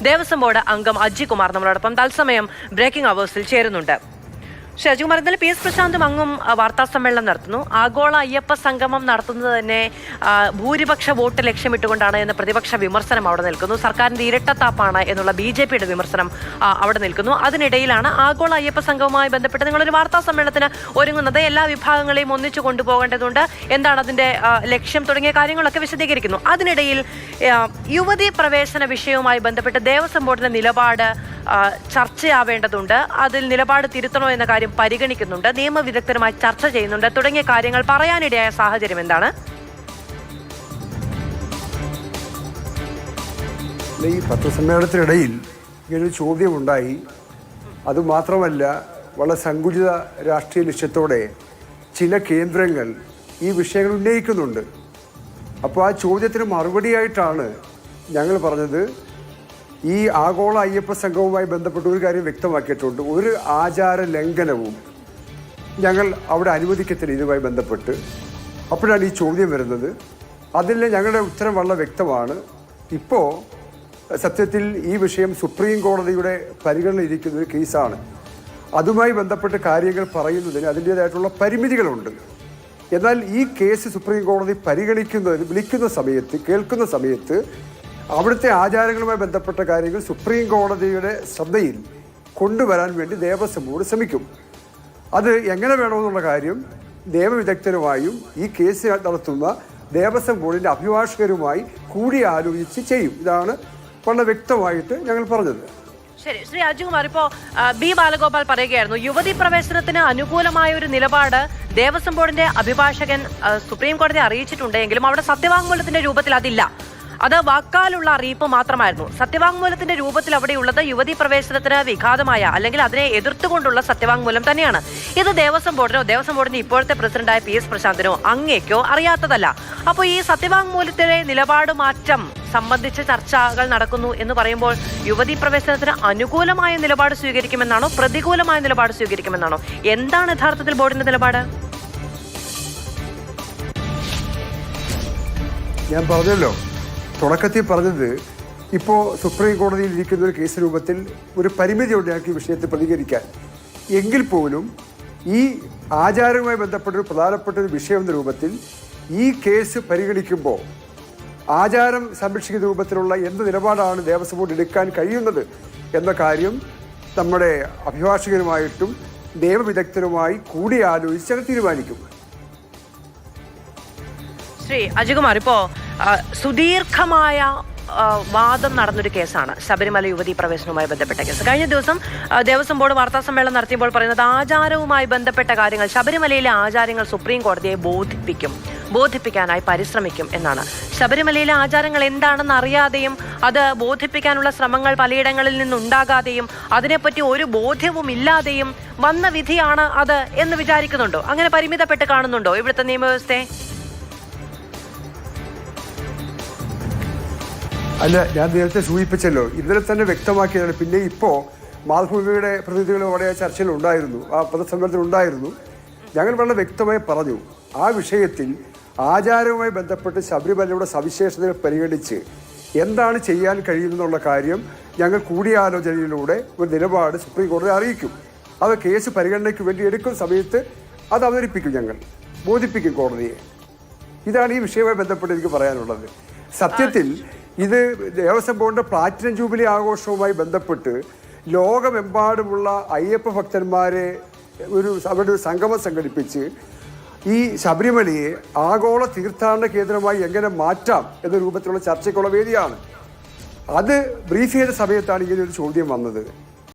Devaswom board അംഗം അജി കുമാർ നമ്മളോടൊപ്പം തത്സമയം ബ്രേക്കിംഗ് അവേഴ്സിൽ ചേരുന്നുണ്ട്. അജികുമാർ, ഇന്നലെ പി എസ് പ്രശാന്തും അങ്ങും വാർത്താ സമ്മേളനം നടത്തുന്നു. ആഗോള അയ്യപ്പ സംഗമം നടത്തുന്നത് തന്നെ ഭൂരിപക്ഷ വോട്ട് ലക്ഷ്യമിട്ടുകൊണ്ടാണ് എന്ന പ്രതിപക്ഷ വിമർശനം അവിടെ നിൽക്കുന്നു. സർക്കാരിന്റെ ഇരട്ടത്താപ്പാണ് എന്നുള്ള BJPയുടെ വിമർശനം അവിടെ നിൽക്കുന്നു. അതിനിടയിലാണ് ആഗോള അയ്യപ്പ സംഗമവുമായി ബന്ധപ്പെട്ട് നിങ്ങളൊരു വാർത്താ സമ്മേളനത്തിന് ഒരുങ്ങുന്നത്. എല്ലാ വിഭാഗങ്ങളെയും ഒന്നിച്ചു കൊണ്ടുപോകേണ്ടതുണ്ട്, എന്താണ് അതിന്റെ ലക്ഷ്യം തുടങ്ങിയ കാര്യങ്ങളൊക്കെ വിശദീകരിക്കുന്നു. അതിനിടയിൽ യുവതീ പ്രവേശന വിഷയവുമായി ബന്ധപ്പെട്ട് ദേവസ്വം ബോർഡിന്റെ നിലപാട് ചർച്ചയാവേണ്ടതുണ്ട്. അതിൽ നിലപാട് തിരുത്തണോ എന്ന കാര്യം പരിഗണിക്കുന്നുണ്ട്, നിയമവിദഗ്ധരുമായി ചർച്ച ചെയ്യുന്നുണ്ട് തുടങ്ങിയ കാര്യങ്ങൾ പറയാനിടയായ സാഹചര്യം എന്താണ്? ഈ പത്രസമ്മേളനത്തിനിടയിൽ ഇങ്ങനൊരു ചോദ്യമുണ്ടായി. അതുമാത്രമല്ല, വളരെ സങ്കുചിത രാഷ്ട്രീയ ലക്ഷ്യത്തോടെ ചില കേന്ദ്രങ്ങൾ ഈ വിഷയങ്ങൾ ഉന്നയിക്കുന്നുണ്ട്. അപ്പോൾ ആ ചോദ്യത്തിന് മറുപടിയായിട്ടാണ് ഞങ്ങൾ പറഞ്ഞത്, ഈ ആഗോള അയ്യപ്പ സംഘവുമായി ബന്ധപ്പെട്ട് ഒരു കാര്യം വ്യക്തമാക്കിയിട്ടുണ്ട്. ഒരു ആചാര ലംഘനവും ഞങ്ങൾ അവിടെ അനുവദിക്കത്തില്ല ഇതുമായി ബന്ധപ്പെട്ട്. അപ്പോഴാണ് ഈ ചോദ്യം വരുന്നത്. അതിൽ ഞങ്ങളുടെ ഉത്തരം വളരെ വ്യക്തമാണ്. ഇപ്പോൾ സത്യത്തിൽ ഈ വിഷയം സുപ്രീം കോടതിയുടെ പരിഗണനയിരിക്കുന്ന ഒരു കേസാണ്. അതുമായി ബന്ധപ്പെട്ട് കാര്യങ്ങൾ പറയുന്നതിന് അതിൻ്റേതായിട്ടുള്ള പരിമിതികളുണ്ട്. എന്നാൽ ഈ കേസ് സുപ്രീം കോടതി വിളിക്കുന്ന സമയത്ത്, കേൾക്കുന്ന സമയത്ത് അവിടുത്തെ ആചാരങ്ങളുമായി ബന്ധപ്പെട്ട കാര്യങ്ങൾ സുപ്രീം കോടതിയുടെ ശ്രദ്ധയിൽ കൊണ്ടുവരാൻ വേണ്ടി ദേവസ്വം ബോർഡ് ശ്രമിക്കും. അത് എങ്ങനെ വേണമെന്നുള്ള കാര്യം നിയമവിദഗ്ധരുമായും ഈ കേസ് നടത്തുന്ന ദേവസ്വം ബോർഡിൻ്റെ അഭിഭാഷകരുമായി കൂടി ആലോചിച്ച് ചെയ്യും. ഇതാണ് വളരെ വ്യക്തമായിട്ട് ഞങ്ങൾ പറഞ്ഞത്. ശരി, ശ്രീ അജികുമാർ, ഇപ്പോൾ ബി ബാലഗോപാൽ പറയുകയായിരുന്നു, യുവതി പ്രവേശനത്തിന് അനുകൂലമായ ഒരു നിലപാട് ദേവസ്വം ബോർഡിന്റെ അഭിഭാഷകൻ സുപ്രീം കോടതിയെ അറിയിച്ചിട്ടുണ്ടെങ്കിലും അവിടെ സത്യവാങ്മൂലത്തിന്റെ രൂപത്തിൽ അതില്ല. അത് വാക്കാലുള്ള അറിയിപ്പ് മാത്രമായിരുന്നു. സത്യവാങ്മൂലത്തിന്റെ രൂപത്തിൽ അവിടെയുള്ളത് യുവതി പ്രവേശനത്തിന് വിഘാതമായ അല്ലെങ്കിൽ അതിനെ എതിർത്തുകൊണ്ടുള്ള സത്യവാങ്മൂലം തന്നെയാണ്. ഇത് ദേവസ്വം ബോർഡിന്റെ ഇപ്പോഴത്തെ പ്രസിഡന്റായ PS പ്രശാന്തിനോ അങ്ങേക്കോ അറിയാത്തതല്ല. അപ്പോൾ ഈ സത്യവാങ്മൂലത്തിലെ നിലപാട് മാറ്റം സംബന്ധിച്ച് ചർച്ചകൾ നടക്കുന്നു എന്ന് പറയുമ്പോൾ യുവതി പ്രവേശനത്തിന് അനുകൂലമായ നിലപാട് സ്വീകരിക്കുമെന്നാണോ പ്രതികൂലമായ നിലപാട് സ്വീകരിക്കുമെന്നാണോ? എന്താണ് യഥാർത്ഥത്തിൽ ബോർഡിന്റെ നിലപാട്? ഞാൻ പറഞ്ഞല്ലോ, തുടക്കത്തിൽ പറഞ്ഞത്, ഇപ്പോൾ സുപ്രീം കോടതിയിൽ ഇരിക്കുന്ന ഒരു കേസ് രൂപത്തിൽ ഒരു പരിമിതിയുണ്ട് ഞങ്ങൾക്ക് ഈ വിഷയത്തിൽ പ്രതികരിക്കാൻ. എങ്കിൽ പോലും ഈ ആചാരവുമായി ബന്ധപ്പെട്ട ഒരു പ്രധാനപ്പെട്ട ഒരു വിഷയം എന്ന രൂപത്തിൽ ഈ കേസ് പരിഗണിക്കുമ്പോൾ ആചാരം സംരക്ഷിക്കുന്ന രൂപത്തിലുള്ള എന്ത് നിലപാടാണ് ദേവസ്വം ബോർഡ് എടുക്കാൻ കഴിയുന്നത് എന്ന കാര്യം നമ്മുടെ അഭിഭാഷകരുമായിട്ടും നിയമവിദഗ്ധരുമായി കൂടി ആലോചിച്ച് ഞങ്ങൾ തീരുമാനിക്കും. ശ്രീ അജികുമാർ, ഇപ്പോൾ സുദീർഘമായ വാദം നടന്നൊരു കേസാണ് ശബരിമല യുവതീ പ്രവേശനവുമായി ബന്ധപ്പെട്ട കേസ്. കഴിഞ്ഞ ദിവസം ദേവസ്വം ബോർഡ് വാർത്താ സമ്മേളനം നടത്തിയപ്പോൾ പറയുന്നത് ആചാരവുമായി ബന്ധപ്പെട്ട കാര്യങ്ങൾ, ശബരിമലയിലെ ആചാരങ്ങൾ സുപ്രീം കോടതിയെ ബോധിപ്പിക്കാനായി പരിശ്രമിക്കും എന്നാണ്. ശബരിമലയിലെ ആചാരങ്ങൾ എന്താണെന്ന് അറിയാതെയും അത് ബോധിപ്പിക്കാനുള്ള ശ്രമങ്ങൾ പലയിടങ്ങളിൽ നിന്നുണ്ടാകാതെയും അതിനെപ്പറ്റി ഒരു ബോധ്യവും ഇല്ലാതെയും വന്ന വിധിയാണ് അത് എന്ന് വിചാരിക്കുന്നുണ്ടോ? അങ്ങനെ പരിമിതപ്പെട്ട് കാണുന്നുണ്ടോ ഇവിടുത്തെ നിയമവ്യവസ്ഥയെ? അല്ല, ഞാൻ നേരത്തെ സൂചിപ്പിച്ചല്ലോ, ഇന്നലെ തന്നെ വ്യക്തമാക്കിയതാണ്. പിന്നെ ഇപ്പോൾ മാതൃഭൂമിയുടെ പ്രതിനിധികൾ വളരെ ചർച്ചയിലുണ്ടായിരുന്നു, ആ പൊതുസമ്മേളനത്തിലുണ്ടായിരുന്നു. ഞങ്ങൾ വളരെ വ്യക്തമായി പറഞ്ഞു, ആ വിഷയത്തിൽ ആചാരവുമായി ബന്ധപ്പെട്ട് ശബരിമലയുടെ സവിശേഷതകൾ പരിഗണിച്ച് എന്താണ് ചെയ്യാൻ കഴിയുമെന്നുള്ള കാര്യം ഞങ്ങൾ കൂടിയാലോചനയിലൂടെ ഒരു നിലപാട് സുപ്രീം കോടതി അറിയിക്കും. അത് കേസ് പരിഗണനയ്ക്ക് വേണ്ടി എടുക്കുന്ന സമയത്ത് അത് അവതരിപ്പിക്കും, ഞങ്ങൾ ബോധിപ്പിക്കും കോടതിയെ. ഇതാണ് ഈ വിഷയവുമായി ബന്ധപ്പെട്ട് എനിക്ക് പറയാനുള്ളത്. സത്യത്തിൽ ഇത് ദേവസ്വം ബോർഡിൻ്റെ പ്ലാറ്റിനം ജൂബിലി ആഘോഷവുമായി ബന്ധപ്പെട്ട് ലോകമെമ്പാടുമുള്ള അയ്യപ്പ ഭക്തന്മാരെ അവരുടെ ഒരു സംഗമം സംഘടിപ്പിച്ച് ഈ ശബരിമലയെ ആഗോള തീർത്ഥാടന കേന്ദ്രമായി എങ്ങനെ മാറ്റാം എന്ന രൂപത്തിലുള്ള ചർച്ചയ്ക്കുള്ള വേദിയാണ്. അത് ബ്രീഫ് ചെയ്ത സമയത്താണ് ഇങ്ങനെയൊരു ചോദ്യം വന്നത്.